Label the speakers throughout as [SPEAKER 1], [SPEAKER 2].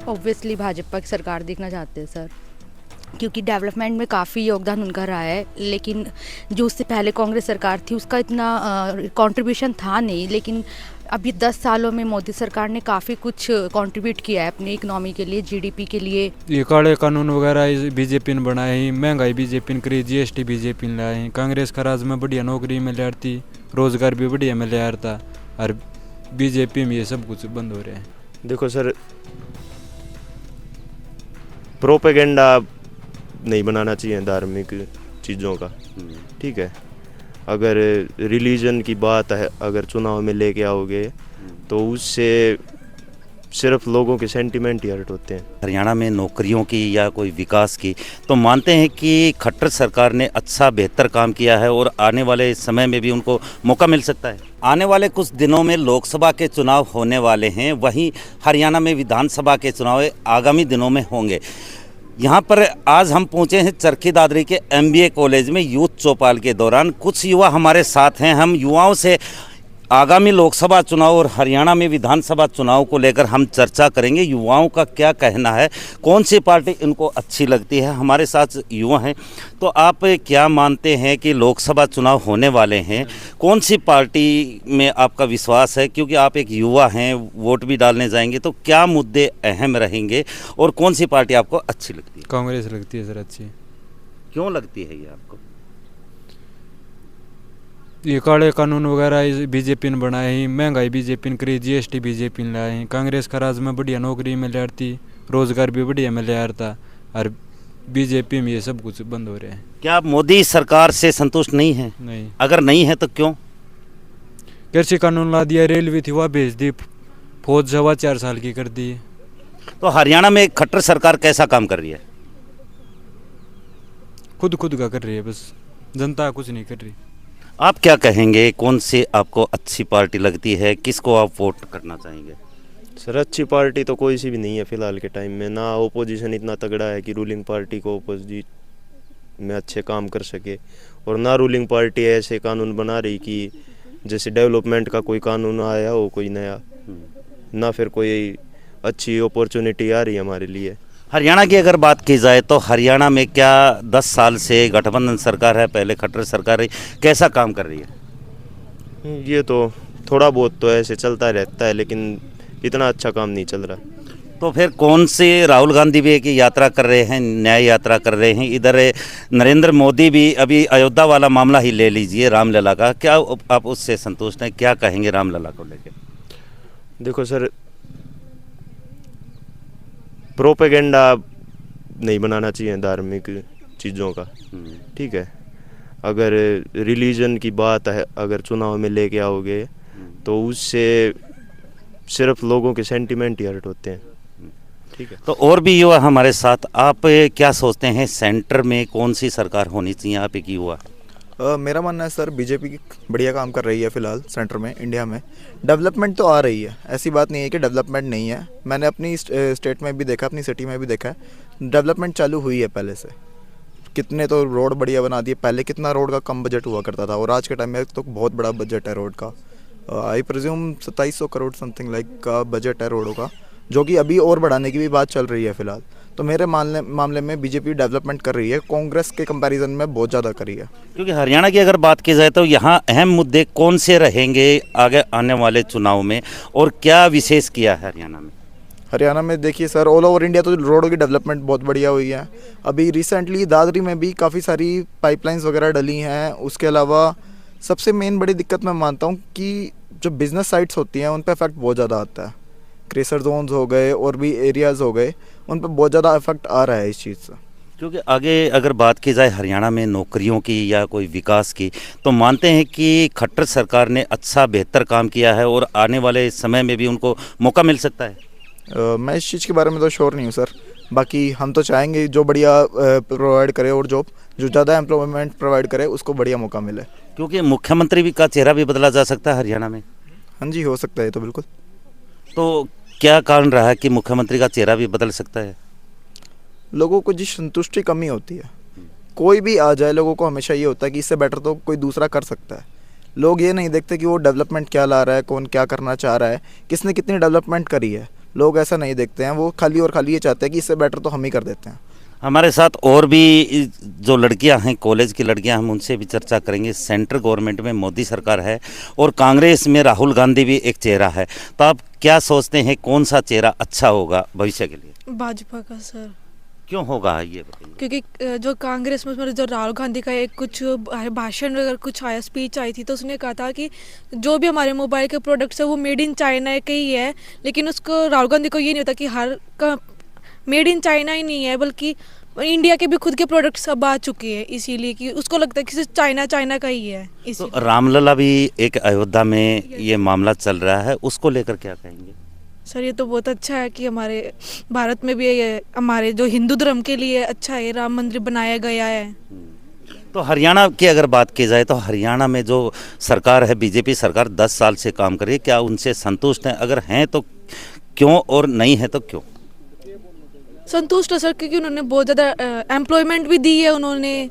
[SPEAKER 1] Obviously Bhajpa की सरकार देखना चाहते हैं सर, क्योंकि डेवलपमेंट में काफ़ी योगदान उनका रहा है। लेकिन जो उससे पहले कांग्रेस सरकार थी उसका इतना कंट्रीब्यूशन था नहीं, लेकिन अभी 10 सालों में मोदी सरकार ने काफ़ी कुछ कंट्रीब्यूट किया है अपनी इकोनॉमी के लिए, जीडीपी के लिए।
[SPEAKER 2] ये काले कानून वगैरह बीजेपी ने बनाए ही, महंगाई बीजेपी ने करी, जीएसटी बीजेपी ने लाए। कांग्रेस का राज में बढ़िया नौकरी मिल रही, रोजगार भी बढ़िया मिल रहा था, और बीजेपी में ये सब कुछ बंद हो रहा है।
[SPEAKER 3] देखो सर, प्रोपेगेंडा नहीं बनाना चाहिए धार्मिक चीज़ों का, ठीक है। अगर रिलीजन की बात है, अगर चुनाव में लेके आओगे तो उससे सिर्फ लोगों के सेंटिमेंट ही हर्ट होते हैं।
[SPEAKER 4] हरियाणा में नौकरियों की या कोई विकास की तो मानते हैं कि खट्टर सरकार ने अच्छा बेहतर काम किया है और आने वाले समय में भी उनको मौका मिल सकता है। आने वाले कुछ दिनों में लोकसभा के चुनाव होने वाले हैं, वहीं हरियाणा में विधानसभा के चुनाव आगामी दिनों में होंगे। यहाँ पर आज हम पहुँचे हैं चरखी दादरी के MBA कॉलेज में यूथ चौपाल के दौरान। कुछ युवा हमारे साथ हैं। हम युवाओं से आगामी लोकसभा चुनाव और हरियाणा में विधानसभा चुनाव को लेकर हम चर्चा करेंगे। युवाओं का क्या कहना है, कौन सी पार्टी इनको अच्छी लगती है। हमारे साथ युवा हैं, तो आप क्या मानते हैं कि लोकसभा चुनाव होने वाले हैं, कौन सी पार्टी में आपका विश्वास है? क्योंकि आप एक युवा हैं, वोट भी डालने जाएंगे, तो क्या मुद्दे अहम रहेंगे और कौन सी पार्टी आपको अच्छी लगती है?
[SPEAKER 2] कांग्रेस लगती है सर अच्छी।
[SPEAKER 4] क्यों लगती है ये आपको?
[SPEAKER 2] ये काले कानून वगैरह बीजेपी ने बनाए ही, महंगाई बीजेपी ने करी, जीएसटी बीजेपी ने लाए। कांग्रेस का राज में बढ़िया नौकरी मिल रही, रोजगार भी बढ़िया मिल रहा था, और बीजेपी में ये सब कुछ बंद हो रहा है।
[SPEAKER 4] क्या आप मोदी सरकार से संतुष्ट नहीं हैं?
[SPEAKER 2] नहीं।
[SPEAKER 4] अगर नहीं है तो क्यों?
[SPEAKER 2] कृषि कानून ला दिया, रेलवे थी वह भेज दी, फौज 4.25 साल की कर दी।
[SPEAKER 4] तो हरियाणा में खट्टर सरकार कैसा काम कर रही है?
[SPEAKER 2] खुद का कर रही है, बस जनता कुछ नहीं कर रही।
[SPEAKER 4] आप क्या कहेंगे, कौन सी आपको अच्छी पार्टी लगती है, किसको आप वोट करना चाहेंगे?
[SPEAKER 3] सर अच्छी पार्टी तो कोई सी भी नहीं है फिलहाल के टाइम में। ना ओपोजिशन इतना तगड़ा है कि रूलिंग पार्टी को ओपोजिट में अच्छे काम कर सके, और ना रूलिंग पार्टी ऐसे कानून बना रही कि जैसे डेवलपमेंट का कोई कानून आया हो कोई नया, ना फिर कोई अच्छी अपॉर्चुनिटी आ रही है हमारे लिए।
[SPEAKER 4] हरियाणा की अगर बात की जाए तो हरियाणा में क्या 10 साल से गठबंधन सरकार है, पहले खट्टर सरकार है, कैसा काम कर रही है?
[SPEAKER 3] ये तो थोड़ा बहुत तो ऐसे चलता रहता है, लेकिन इतना अच्छा काम नहीं चल रहा।
[SPEAKER 4] तो फिर कौन से राहुल गांधी भी एक यात्रा कर रहे हैं, न्याय यात्रा कर रहे हैं, इधर नरेंद्र मोदी भी, अभी अयोध्या वाला मामला ही ले लीजिए रामलला का, क्या आप उससे संतुष्ट हैं? क्या कहेंगे रामलला को लेकर?
[SPEAKER 3] देखो सर, प्रोपेगेंडा नहीं बनाना चाहिए धार्मिक चीज़ों का, ठीक है। अगर रिलीजन की बात है, अगर चुनाव में लेके आओगे तो उससे सिर्फ लोगों के सेंटिमेंट ही हर्ट होते हैं, ठीक है।
[SPEAKER 4] तो और भी युवा हमारे साथ, आप क्या सोचते हैं सेंटर में कौन सी सरकार होनी चाहिए? आप एक युवा।
[SPEAKER 5] मेरा मानना है सर, बीजेपी बढ़िया काम कर रही है फिलहाल सेंटर में, इंडिया में। डेवलपमेंट तो आ रही है, ऐसी बात नहीं है कि डेवलपमेंट नहीं है। मैंने अपनी स्टेट में भी देखा, अपनी सिटी में भी देखा है, डेवलपमेंट चालू हुई है पहले से। कितने तो रोड बढ़िया बना दिए। पहले कितना रोड का कम बजट हुआ करता था, और आज के टाइम में तो बहुत बड़ा बजट है रोड का। I presume 2700 crore something like का बजट है रोडों का, जो कि अभी और बढ़ाने की भी बात चल रही है फिलहाल। तो मेरे मामले में बीजेपी डेवलपमेंट कर रही है, कांग्रेस के कंपैरिजन में बहुत ज़्यादा करी है।
[SPEAKER 4] क्योंकि हरियाणा की अगर बात की जाए तो यहाँ अहम मुद्दे कौन से रहेंगे आगे आने वाले चुनाव में, और क्या विशेष किया है हरियाणा में?
[SPEAKER 5] हरियाणा में देखिए सर, ऑल ओवर इंडिया तो रोडों की डेवलपमेंट बहुत बढ़िया हुई है। अभी रिसेंटली दादरी में भी काफ़ी सारी पाइपलाइंस वगैरह डली हैं। उसके अलावा सबसे मेन बड़ी दिक्कत मैं मानता हूँ कि जो बिज़नेस साइट्स होती हैं उन पर इफेक्ट बहुत ज़्यादा आता है। क्रेशर जोन्स हो गए और भी एरियाज़ हो गए, उन पर बहुत ज़्यादा इफेक्ट आ रहा है इस चीज़ से।
[SPEAKER 4] क्योंकि आगे अगर बात की जाए हरियाणा में नौकरियों की या कोई विकास की, तो मानते हैं कि खट्टर सरकार ने अच्छा बेहतर काम किया है और आने वाले समय में भी उनको मौका मिल सकता है।
[SPEAKER 5] मैं इस चीज़ के बारे में तो श्योर नहीं हूँ सर। बाकी हम तो चाहेंगे जो बढ़िया प्रोवाइड करे, और जो ज़्यादा एम्प्लॉयमेंट प्रोवाइड करे उसको बढ़िया मौका मिले।
[SPEAKER 4] क्योंकि मुख्यमंत्री भी का चेहरा भी बदला जा सकता है हरियाणा में।
[SPEAKER 5] हाँ जी, हो सकता है तो बिल्कुल।
[SPEAKER 4] तो क्या कारण रहा है कि मुख्यमंत्री का चेहरा भी बदल सकता है?
[SPEAKER 5] लोगों को जिस संतुष्टि कमी होती है, कोई भी आ जाए, लोगों को हमेशा ये होता है कि इससे बेटर तो कोई दूसरा कर सकता है। लोग ये नहीं देखते कि वो डेवलपमेंट क्या ला रहा है, कौन क्या करना चाह रहा है, किसने कितनी डेवलपमेंट करी है। लोग ऐसा नहीं देखते हैं, वो खाली और खाली ये चाहते हैं कि इससे बेटर तो हम ही कर देते हैं।
[SPEAKER 4] हमारे साथ और भी जो लड़कियां हैं, कॉलेज की लड़कियां, हम उनसे भी चर्चा करेंगे। सेंट्रल गवर्नमेंट में मोदी सरकार है और कांग्रेस में राहुल गांधी भी एक चेहरा है, तो आप क्या सोचते हैं कौन सा चेहरा अच्छा होगा भविष्य के लिए?
[SPEAKER 6] भाजपा का सर।
[SPEAKER 4] क्यों होगा ये बताइए।
[SPEAKER 6] क्योंकि जो कांग्रेस में उसमें जो राहुल गांधी का एक कुछ भाषण वगैरह कुछ आया, स्पीच आई थी, तो उसने कहा था कि जो भी हमारे मोबाइल के प्रोडक्ट्स है वो मेड इन चाइना के ही है। लेकिन उसको राहुल गांधी को ये नहीं होता कि हर का मेड इन चाइना ही नहीं है, बल्कि इंडिया के भी खुद के प्रोडक्ट्स अब आ चुके हैं, इसीलिए कि उसको लगता है कि सिर्फ चाइना का ही है।
[SPEAKER 4] तो रामलला भी एक अयोध्या में ये मामला चल रहा है, उसको लेकर क्या कहेंगे?
[SPEAKER 6] सर ये तो बहुत अच्छा है कि हमारे भारत में भी ये हमारे जो हिंदू धर्म के लिए अच्छा है, राम मंदिर बनाया गया है।
[SPEAKER 4] तो हरियाणा की अगर बात की जाए तो हरियाणा में जो सरकार है, बीजेपी सरकार 10 साल से काम कर रही है, क्या उनसे संतुष्ट हैं? अगर हैं तो क्यों, और नहीं है तो क्यों?
[SPEAKER 6] संतुष्ट है सर, क्योंकि उन्होंने बहुत ज़्यादा एम्प्लॉयमेंट भी दी है उन्होंने,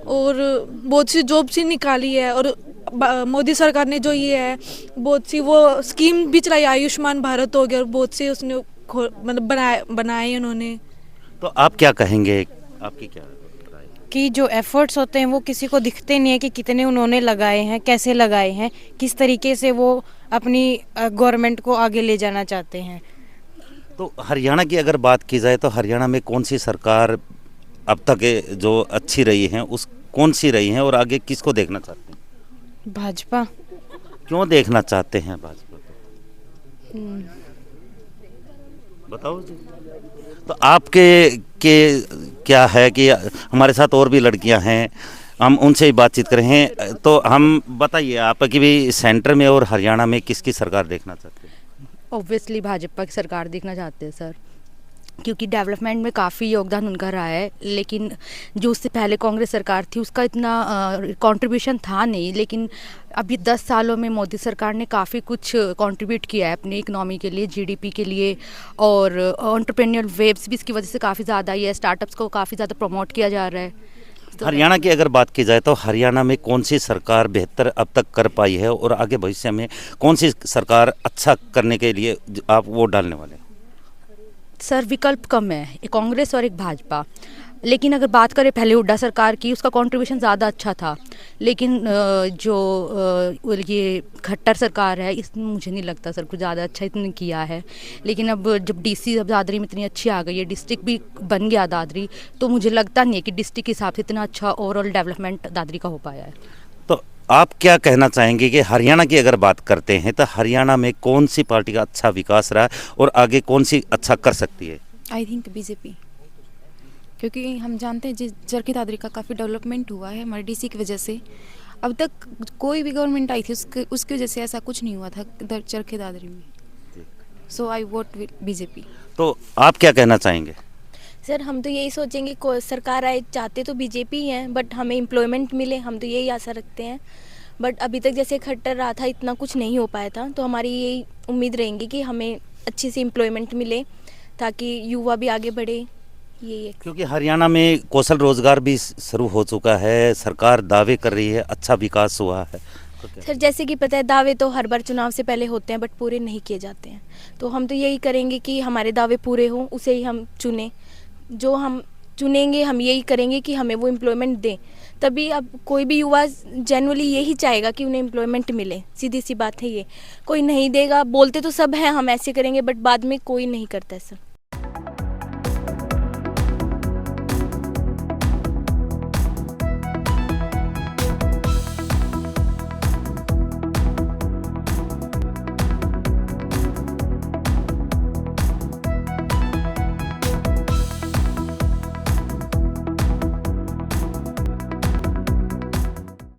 [SPEAKER 6] और बहुत सी जॉब्स ही निकाली है। और मोदी सरकार ने जो ये है बहुत सी वो स्कीम भी चलाई, आयुष्मान भारत हो गया, और बहुत से उसने मतलब बनाए उन्होंने।
[SPEAKER 4] तो आप क्या कहेंगे, आपकी क्या राय?
[SPEAKER 7] कि जो एफर्ट्स होते हैं वो किसी को दिखते नहीं है कि कितने उन्होंने लगाए हैं, कैसे लगाए हैं, किस तरीके से वो अपनी गवर्नमेंट को आगे ले जाना चाहते हैं।
[SPEAKER 4] तो हरियाणा की अगर बात की जाए तो हरियाणा में कौन सी सरकार अब तक जो अच्छी रही है, उस कौन सी रही है, और आगे किसको देखना चाहते हैं?
[SPEAKER 7] भाजपा।
[SPEAKER 4] क्यों देखना चाहते हैं भाजपा को? बताओ जी। तो आपके क्या है कि हमारे साथ और भी लड़कियां हैं, हम उनसे ही बातचीत करें। तो हम बताइए, आप कि भी सेंटर में और हरियाणा में किसकी सरकार देखना चाहते हैं?
[SPEAKER 1] ऑब्वियसली भाजपा की सरकार देखना चाहते हैं सर, क्योंकि डेवलपमेंट में काफ़ी योगदान उनका रहा है। लेकिन जो उससे पहले कांग्रेस सरकार थी उसका इतना कंट्रीब्यूशन था नहीं, लेकिन अभी 10 सालों में मोदी सरकार ने काफ़ी कुछ कंट्रीब्यूट किया है अपनी इकनॉमी के लिए, जीडीपी के लिए, और एंटरप्रेन्योर वेव्स भी इसकी वजह से काफ़ी ज़्यादा आई है, स्टार्टअप्स को काफ़ी ज़्यादा प्रमोट किया जा रहा है। तो
[SPEAKER 4] हरियाणा की अगर बात की जाए तो हरियाणा में कौन सी सरकार बेहतर अब तक कर पाई है, और आगे भविष्य में कौन सी सरकार अच्छा करने के लिए आप वोट डालने वाले हैं?
[SPEAKER 1] सर विकल्प कम है, एक कांग्रेस और एक भाजपा। लेकिन अगर बात करें पहले हुड्डा सरकार की, उसका कंट्रीब्यूशन ज़्यादा अच्छा था। लेकिन ये खट्टर सरकार है, इसमें मुझे नहीं लगता सर कुछ ज़्यादा अच्छा इतने किया है। लेकिन अब जब डीसी अब दादरी में इतनी अच्छी आ गई है, डिस्ट्रिक्ट भी बन गया दादरी, तो मुझे लगता नहीं है कि डिस्ट्रिक्ट के हिसाब से इतना अच्छा ओवरऑल डेवलपमेंट दादरी का हो पाया है।
[SPEAKER 4] तो आप क्या कहना चाहेंगे कि हरियाणा की अगर बात करते हैं तो हरियाणा में कौन सी पार्टी का अच्छा विकास रहा है, और आगे कौन सी अच्छा कर सकती है?
[SPEAKER 8] आई थिंक बीजेपी, क्योंकि हम जानते हैं जिस चरखी दादरी का काफ़ी डेवलपमेंट हुआ है हमारे डीसी की वजह से। अब तक कोई भी गवर्नमेंट आई थी उसकी वजह से ऐसा कुछ नहीं हुआ था चरखी दादरी में। सो आई वोट विद बीजेपी।
[SPEAKER 4] तो आप क्या कहना चाहेंगे?
[SPEAKER 9] सर हम तो यही सोचेंगे सरकार आए, चाहते तो बीजेपी ही हैं, बट हमें एम्प्लॉयमेंट मिले, हम तो यही आशा रखते हैं। बट अभी तक जैसे खट्टर रहा था, इतना कुछ नहीं हो पाया था, तो हमारी यही उम्मीद रहेंगी कि हमें अच्छी सी एम्प्लॉयमेंट मिले ताकि युवा भी आगे बढ़े। यही है,
[SPEAKER 4] क्योंकि हरियाणा में कौशल रोजगार भी शुरू हो चुका है, सरकार दावे कर रही है, अच्छा विकास हुआ है। तो
[SPEAKER 9] सर जैसे कि पता है दावे तो हर बार चुनाव से पहले होते हैं, बट पूरे नहीं किए जाते हैं। तो हम तो यही करेंगे कि हमारे दावे पूरे हों, उसे ही हम चुनें। जो हम चुनेंगे हम यही करेंगे कि हमें वो एम्प्लॉयमेंट दें, तभी अब कोई भी युवा जनरली यही चाहेगा कि उन्हें एम्प्लॉयमेंट मिले। सीधी सी बात है ये, कोई नहीं देगा, बोलते तो सब हैं हम ऐसे करेंगे, बट बाद में कोई नहीं करता है सर।